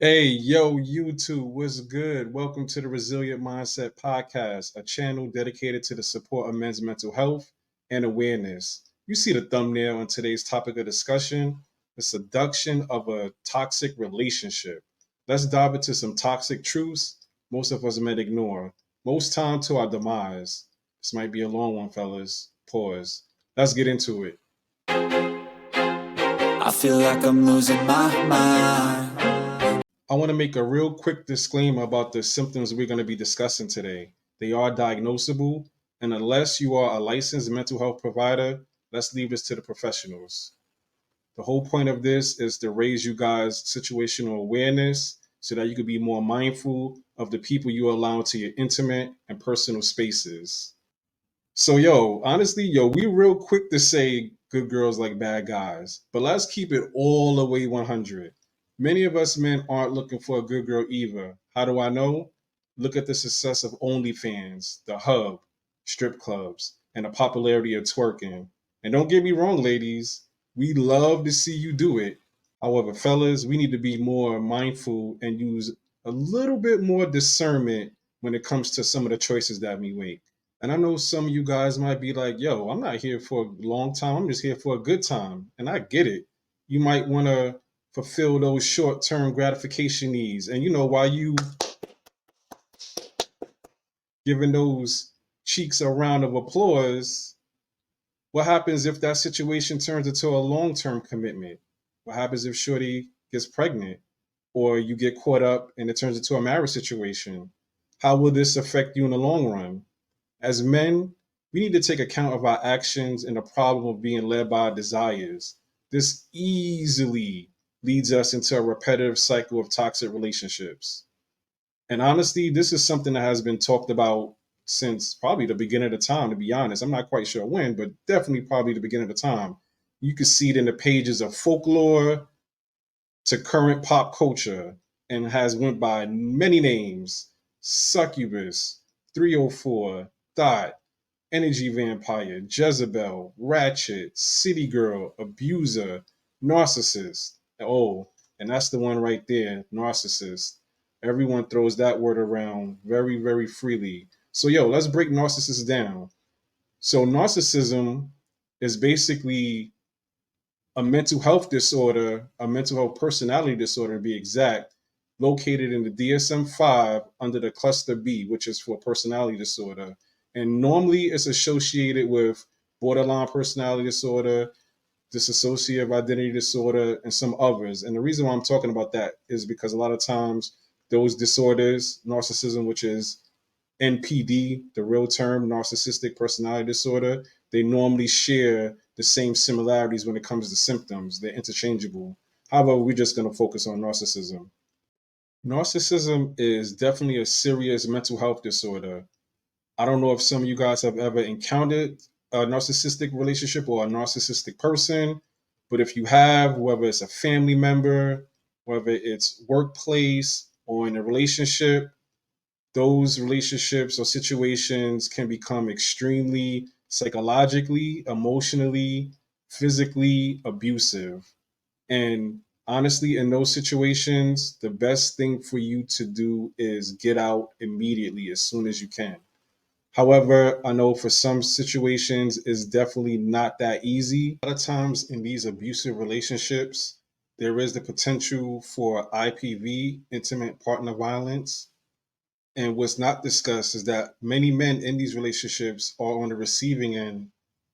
Hey, yo, YouTube, what's good? Welcome to the Resilient Mindset Podcast, a channel dedicated to the support of men's mental health and awareness. You see the thumbnail on today's topic of discussion, the seduction of a toxic relationship. Let's dive into some toxic truths most of us men ignore, most time to our demise. This might be a long one, fellas. Pause. Let's get into it. I feel like I'm losing my mind. I want to make a real quick disclaimer about the symptoms we're going to be discussing today. They are diagnosable, and unless you are a licensed mental health provider, let's leave this to the professionals. The whole point of this is to raise you guys' situational awareness so that you can be more mindful of the people you allow into your intimate and personal spaces. So, honestly, we real quick to say good girls like bad guys, but let's keep it all the way 100. Many of us men aren't looking for a good girl either. How do I know? Look at the success of OnlyFans, the Hub, strip clubs, and the popularity of twerking. And don't get me wrong, ladies, we love to see you do it. However, fellas, we need to be more mindful and use a little bit more discernment when it comes to some of the choices that we make. And I know some of you guys might be like, yo, I'm not here for a long time. I'm just here for a good time. And I get it. You might want to fulfill those short term gratification needs. And, while you giving those cheeks a round of applause, what happens if that situation turns into a long term commitment? What happens if Shorty gets pregnant or you get caught up and it turns into a marriage situation? How will this affect you in the long run? As men, we need to take account of our actions and the problem of being led by our desires. This easily leads us into a repetitive cycle of toxic relationships. And honestly, this is something that has been talked about since probably the beginning of the time, to be honest. I'm not quite sure when, but definitely probably the beginning of the time. You can see it in the pages of folklore to current pop culture and has went by many names: succubus, 304, thought, energy vampire, Jezebel, ratchet, city girl, abuser, narcissist. Oh, and that's the one right there, narcissist. Everyone throws that word around very, very freely. So, let's break narcissists down. So, narcissism is basically a mental health disorder, a mental health personality disorder to be exact, located in the DSM 5 under the cluster B, which is for personality disorder. And normally it's associated with borderline personality disorder, dissociative identity disorder, and some others. And the reason why I'm talking about that is because a lot of times those disorders, narcissism, which is NPD, the real term, narcissistic personality disorder, they normally share the same similarities when it comes to symptoms. They're interchangeable. However, we're just going to focus on narcissism. Narcissism is definitely a serious mental health disorder. I don't know if some of you guys have ever encountered a narcissistic relationship or a narcissistic person, but if you have, whether it's a family member, whether it's workplace or in a relationship, those relationships or situations can become extremely psychologically, emotionally, physically abusive. And honestly, in those situations, the best thing for you to do is get out immediately as soon as you can. However, I know for some situations, it's definitely not that easy. A lot of times in these abusive relationships, there is the potential for IPV, intimate partner violence. And what's not discussed is that many men in these relationships are on the receiving end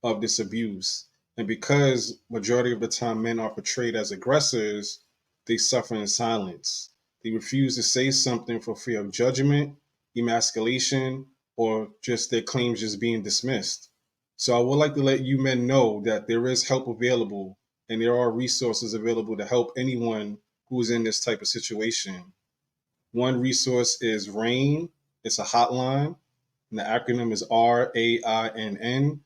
of this abuse. And because majority of the time men are portrayed as aggressors, they suffer in silence. They refuse to say something for fear of judgment, emasculation, or just their claims just being dismissed. So I would like to let you men know that there is help available and there are resources available to help anyone who's in this type of situation. One resource is RAIN. It's a hotline, and the acronym is RAINN.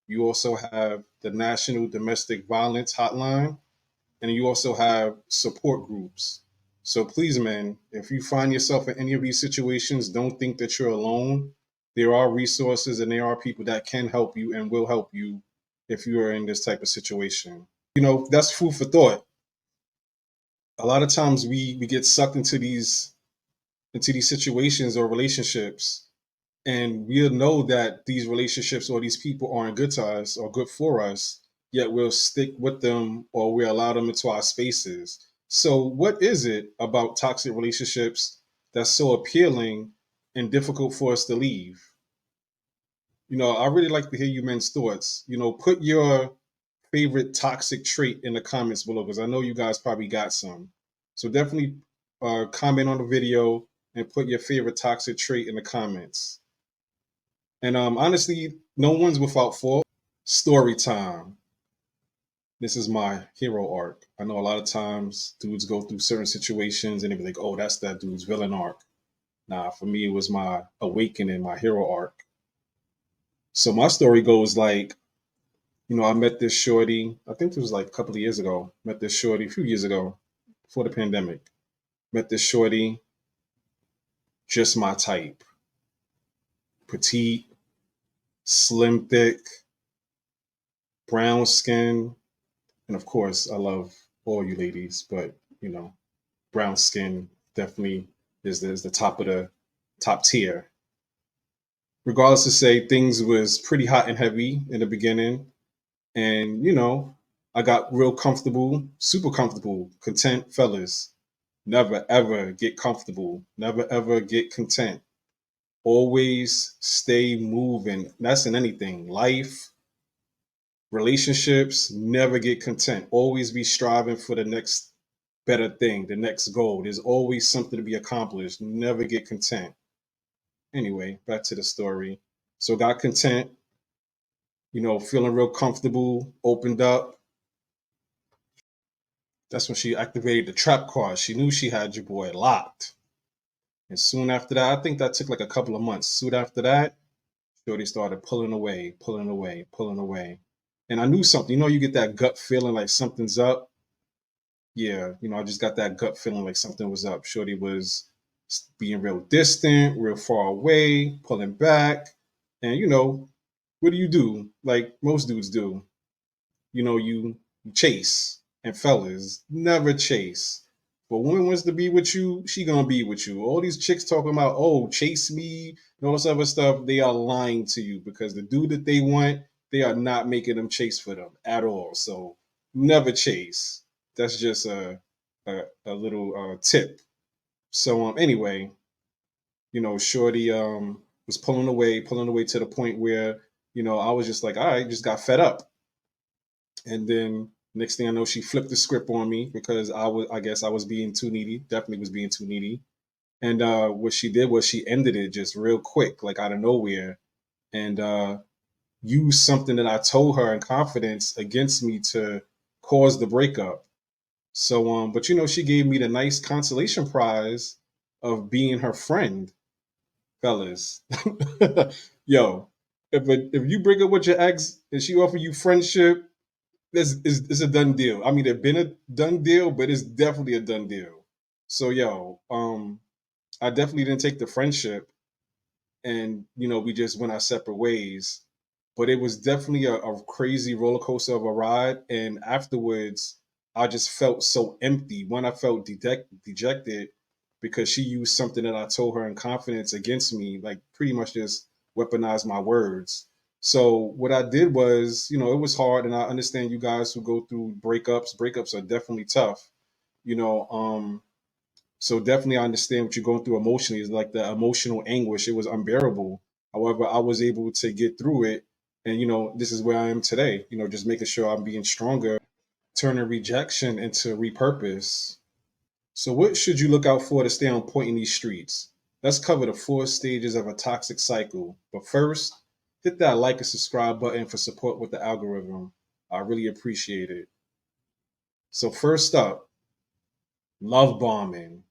You also have the National Domestic Violence Hotline, and you also have support groups. So please, men, if you find yourself in any of these situations, don't think that you're alone. There are resources and there are people that can help you and will help you if you are in this type of situation. That's food for thought. A lot of times we get sucked into these situations or relationships, and we'll know that these relationships or these people aren't good to us or good for us, yet we'll stick with them or we allow them into our spaces. So what is it about toxic relationships that's so appealing and difficult for us to leave? I really like to hear you men's thoughts. Put your favorite toxic trait in the comments below, because I know you guys probably got some. So definitely comment on the video and put your favorite toxic trait in the comments. And honestly, no one's without fault. Story time. This is my hero arc. I know a lot of times dudes go through certain situations and they be like, oh, that's that dude's villain arc. Nah, for me, it was my awakening, my hero arc. So my story goes like, I met this shorty, I think it was like a couple of years ago. Met this shorty a few years ago before the pandemic. Met this shorty, just my type. Petite, slim, thick, brown skin. And of course, I love all you ladies, but you know, brown skin definitely is the top of the top tier. Regardless to say, things was pretty hot and heavy in the beginning, and I got real comfortable, super comfortable, content, fellas. Never ever get comfortable. Never ever get content. Always stay moving. That's in anything. Life, relationships, never get content. Always be striving for the next better thing, the next goal. There's always something to be accomplished. Never get content. Anyway, back to the story. So got content, feeling real comfortable, opened up. That's when she activated the trap card. She knew she had your boy locked. And soon after that, I think that took like a couple of months. Soon after that, Shorty started pulling away, pulling away, pulling away. And I knew something. You get that gut feeling like something's up. Yeah, I just got that gut feeling like something was up. Shorty was being real distant, real far away, pulling back. And what do you do? Like most dudes do. You chase. And fellas, never chase. But woman wants to be with you, she gonna be with you. All these chicks talking about, oh, chase me and all this other stuff, they are lying to you, because the dude that they want, they are not making them chase for them at all. So never chase. That's just a little tip. So anyway, Shorty was pulling away to the point where, I was just like, all right, just got fed up. And then next thing I know, she flipped the script on me because I guess I was being too needy. Definitely was being too needy. And what she did was she ended it just real quick, like out of nowhere, and used something that I told her in confidence against me to cause the breakup. So, but she gave me the nice consolation prize of being her friend, fellas. Yo, if you break up with your ex and she offer you friendship, this is a done deal. I mean, it's been a done deal, but it's definitely a done deal. So I definitely didn't take the friendship, and we just went our separate ways. But it was definitely a crazy roller coaster of a ride, and afterwards, I just felt so empty. When I felt dejected because she used something that I told her in confidence against me, like pretty much just weaponized my words. So what I did was, it was hard, and I understand you guys who go through breakups. Breakups are definitely tough, you know. So definitely I understand what you're going through emotionally. It's like the emotional anguish. It was unbearable. However, I was able to get through it. And this is where I am today, just making sure I'm being stronger, turning rejection into repurpose. So what should you look out for to stay on point in these streets? Let's cover the 4 stages of a toxic cycle. But first, hit that like and subscribe button for support with the algorithm. I really appreciate it. So first up, love bombing.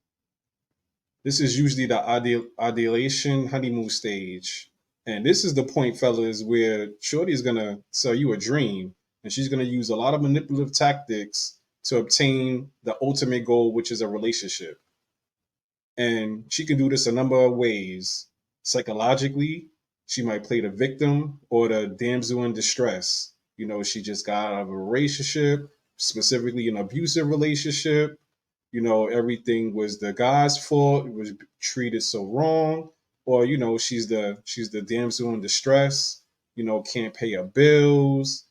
This is usually the ideation honeymoon stage. And this is the point, fellas, where Shorty is gonna sell you a dream, and she's gonna use a lot of manipulative tactics to obtain the ultimate goal, which is a relationship. And she can do this a number of ways. Psychologically, she might play the victim or the damsel in distress. She just got out of a relationship, specifically an abusive relationship, everything was the guy's fault. It was treated so wrong, or she's the damsel in distress. Can't pay her bills.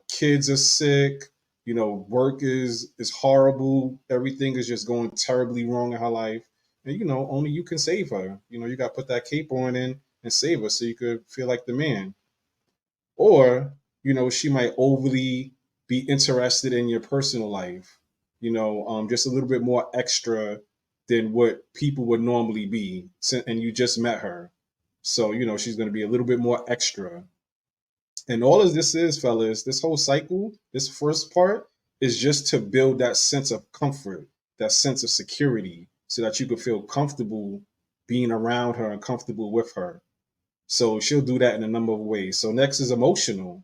Kids are sick. Work is horrible. Everything is just going terribly wrong in her life, and only you can save her. You got to put that cape on and save her so you could feel like the man. Or she might overly be interested in your personal life, just a little bit more extra than what people would normally be, and you just met her. So she's going to be a little bit more extra. And all of this is, fellas, this whole cycle, this first part is just to build that sense of comfort, that sense of security, so that you can feel comfortable being around her and comfortable with her. So she'll do that in a number of ways. So next is emotional.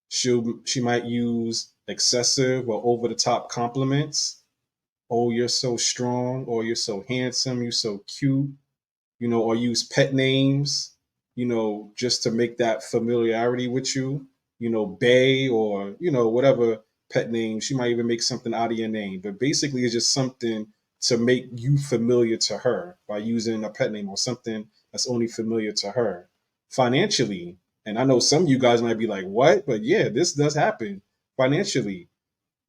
She might use excessive or over the top compliments. Oh, you're so strong, or you're so handsome, you're so cute, or use pet names, just to make that familiarity with you, Bay, or, whatever pet name. She might even make something out of your name, but basically it's just something to make you familiar to her by using a pet name or something that's only familiar to her. Financially, and I know some of you guys might be like, what? But yeah, this does happen financially.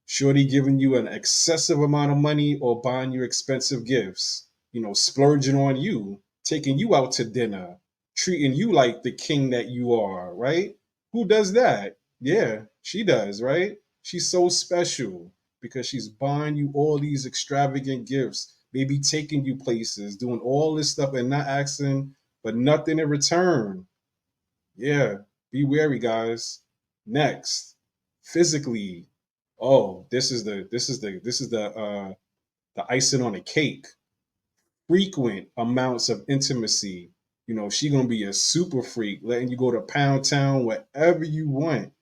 Shorty giving you an excessive amount of money or buying you expensive gifts, splurging on you, taking you out to dinner, treating you like the king that you are, right? Who does that? Yeah, she does, right? She's so special because she's buying you all these extravagant gifts, maybe taking you places, doing all this stuff and not asking but nothing in return. Yeah, be wary, guys. Next, physically. Oh, this is the icing on the cake. Frequent amounts of intimacy. She gonna be a super freak, letting you go to Pound Town wherever you want.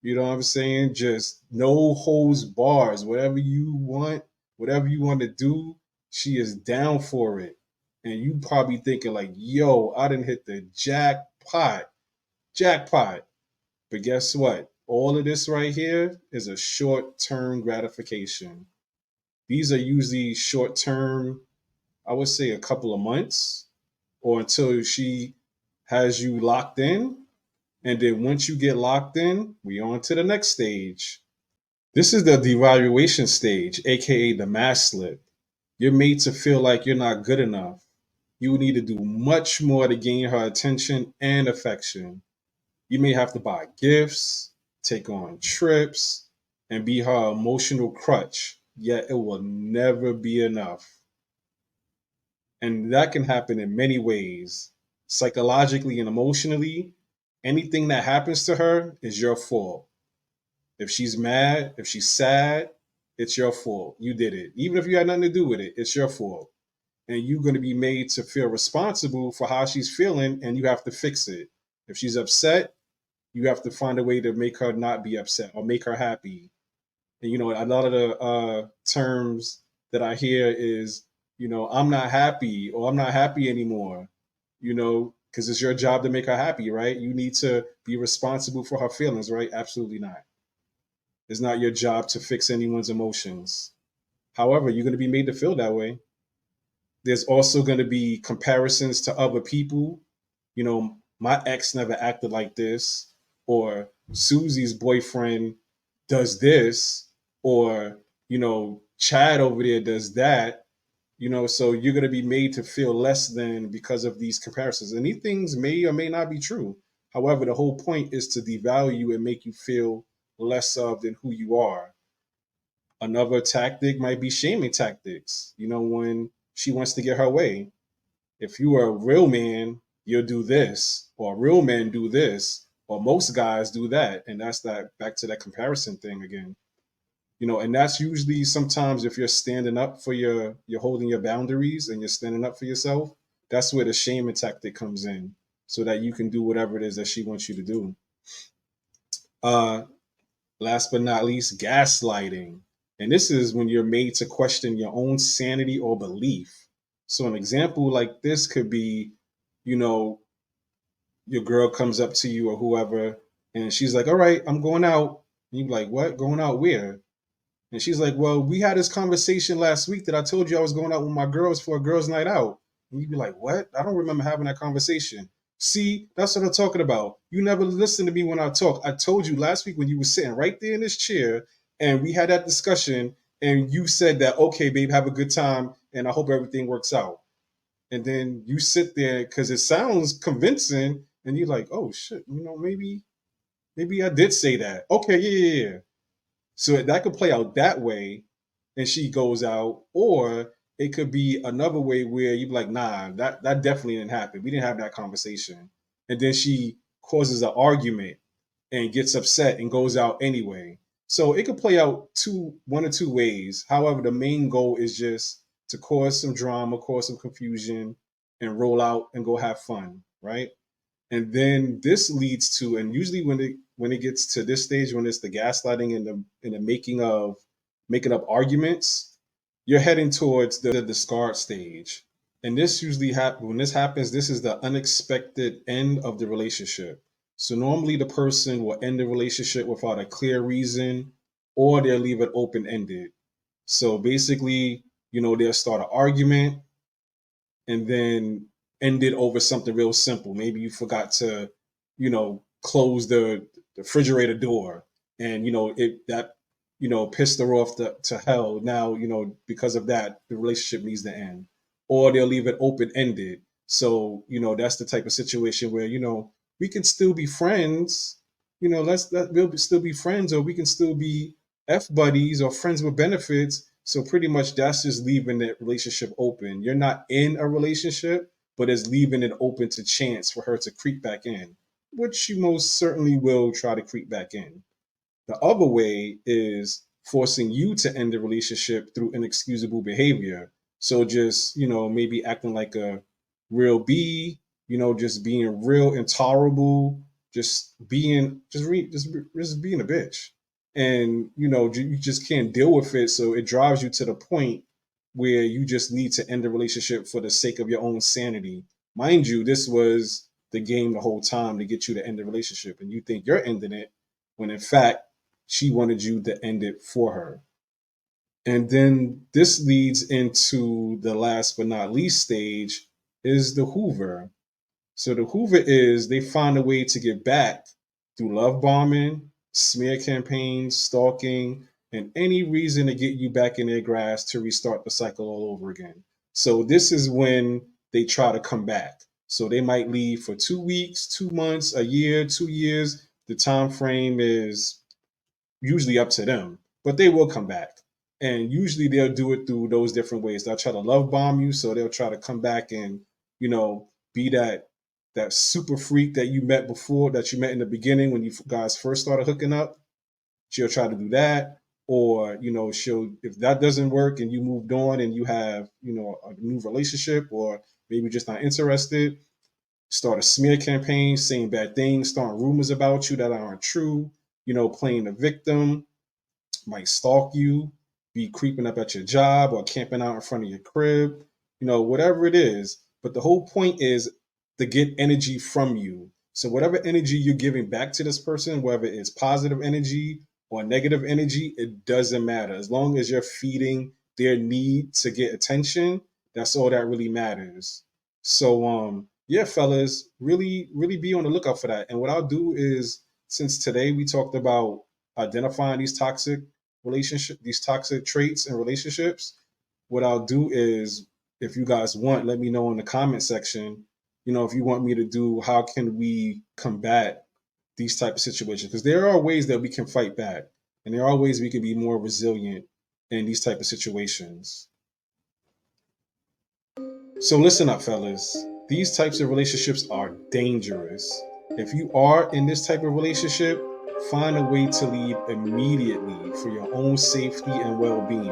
You know what I'm saying? Just no holds bars. Whatever you want to do, she is down for it. And you probably thinking like, yo, I didn't hit the jackpot. Jackpot. But guess what? All of this right here is a short term gratification. These are usually short term, I would say a couple of months, or until she has you locked in. And then once you get locked in, we on to the next stage. This is the devaluation stage, aka the mask slip. You're made to feel like you're not good enough. You need to do much more to gain her attention and affection. You may have to buy gifts, take on trips, and be her emotional crutch, yet it will never be enough. And that can happen in many ways. Psychologically and emotionally, anything that happens to her is your fault. If she's mad, if she's sad, it's your fault. You did it. Even if you had nothing to do with it, it's your fault. And you're going to be made to feel responsible for how she's feeling, and you have to fix it. If she's upset, you have to find a way to make her not be upset or make her happy. And a lot of the terms that I hear is, I'm not happy, or I'm not happy anymore. Because it's your job to make her happy, right? You need to be responsible for her feelings, right? Absolutely not. It's not your job to fix anyone's emotions. However, you're going to be made to feel that way. There's also going to be comparisons to other people. My ex never acted like this, or Susie's boyfriend does this, or Chad over there does that. So you're going to be made to feel less than because of these comparisons, and these things may or may not be true. However, the whole point is to devalue you and make you feel less of than who you are. Another tactic might be shaming tactics. When she wants to get her way, if you are a real man, you'll do this, or real men do this, or most guys do that. And that's that, back to that comparison thing again. And that's usually sometimes if you're standing up for you're holding your boundaries and you're standing up for yourself, that's where the shaming tactic comes in, so that you can do whatever it is that she wants you to do. Uh, Last but not least, gaslighting. And this is when you're made to question your own sanity or belief. So an example like this could be, you know, your girl comes up to you or whoever, and she's like, "All right, I'm going out." And you're like, "What? Going out where?" And she's like, well, we had this conversation last week that I told you I was going out with my girls for a girls' night out. And you'd be like, what? I don't remember having that conversation. See, that's what I'm talking about. You never listen to me when I talk. I told you last week when you were sitting right there in this chair and we had that discussion and you said that, okay, babe, have a good time and I hope everything works out. And then you sit there because it sounds convincing and you're like, oh shit, maybe I did say that. Okay, yeah. So that could play out that way, and she goes out, or it could be another way where you're like, nah, that definitely didn't happen. We didn't have that conversation. And then she causes an argument and gets upset and goes out anyway. So it could play out one or two ways. However, the main goal is just to cause some drama, cause some confusion, and roll out and go have fun, right? And then this leads to, and usually when it gets to this stage, when it's the gaslighting and the making up arguments, you're heading towards the discard stage. And this usually when this happens, this is the unexpected end of the relationship. So normally the person will end the relationship without a clear reason, or they'll leave it open ended. So basically, they'll start an argument and then end it over something real simple. Maybe you forgot to, close the refrigerator door, and pissed her off to hell. Now, because of that, the relationship needs to end, or they'll leave it open ended. So, that's the type of situation where we can still be friends. We'll still be friends, or we can still be f buddies or friends with benefits. So pretty much that's just leaving that relationship open. You're not in a relationship, but it's leaving it open to chance for her to creep back in, which she most certainly will try to creep back in. The other way is forcing you to end the relationship through inexcusable behavior. So just, maybe acting like a real B, just being real intolerable, just being just being a bitch. And you just can't deal with it, so it drives you to the point where you just need to end the relationship for the sake of your own sanity. Mind you, this was the game the whole time to get you to end the relationship, and you think you're ending it when in fact she wanted you to end it for her. And then this leads into the last but not least stage is the Hoover. So the Hoover is they find a way to get back through love bombing, smear campaigns, stalking, and any reason to get you back in their grass to restart the cycle all over again. So this is when they try to come back. So they might leave for 2 weeks, 2 months, a year, 2 years. The time frame is usually up to them, but they will come back. And usually they'll do it through those different ways. They'll try to love bomb you, so they'll try to come back and be that super freak that you met before, that you met in the beginning when you guys first started hooking up. She'll try to do that, or she'll, if that doesn't work and you moved on and you have a new relationship, or maybe just not interested, start a smear campaign, saying bad things, starting rumors about you that aren't true, playing the victim, might stalk you, be creeping up at your job or camping out in front of your crib, whatever it is. But the whole point is to get energy from you. So whatever energy you're giving back to this person, whether it's positive energy or negative energy, it doesn't matter. As long as you're feeding their need to get attention, that's all that really matters. So yeah, fellas, really, really be on the lookout for that. And what I'll do is, since today we talked about identifying these toxic traits and relationships, what I'll do is, if you guys want, let me know in the comment section, if you want me to do, how can we combat these type of situations? Because there are ways that we can fight back, and there are ways we can be more resilient in these type of situations. So listen up, fellas. These types of relationships are dangerous. If you are in this type of relationship, find a way to leave immediately for your own safety and well-being.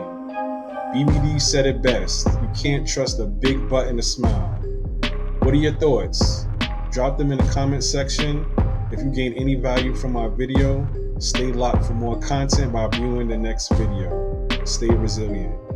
BBD said it best. You can't trust a big butt and a smile. What are your thoughts? Drop them in the comment section. If you gain any value from our video, stay locked for more content by viewing the next video. Stay resilient.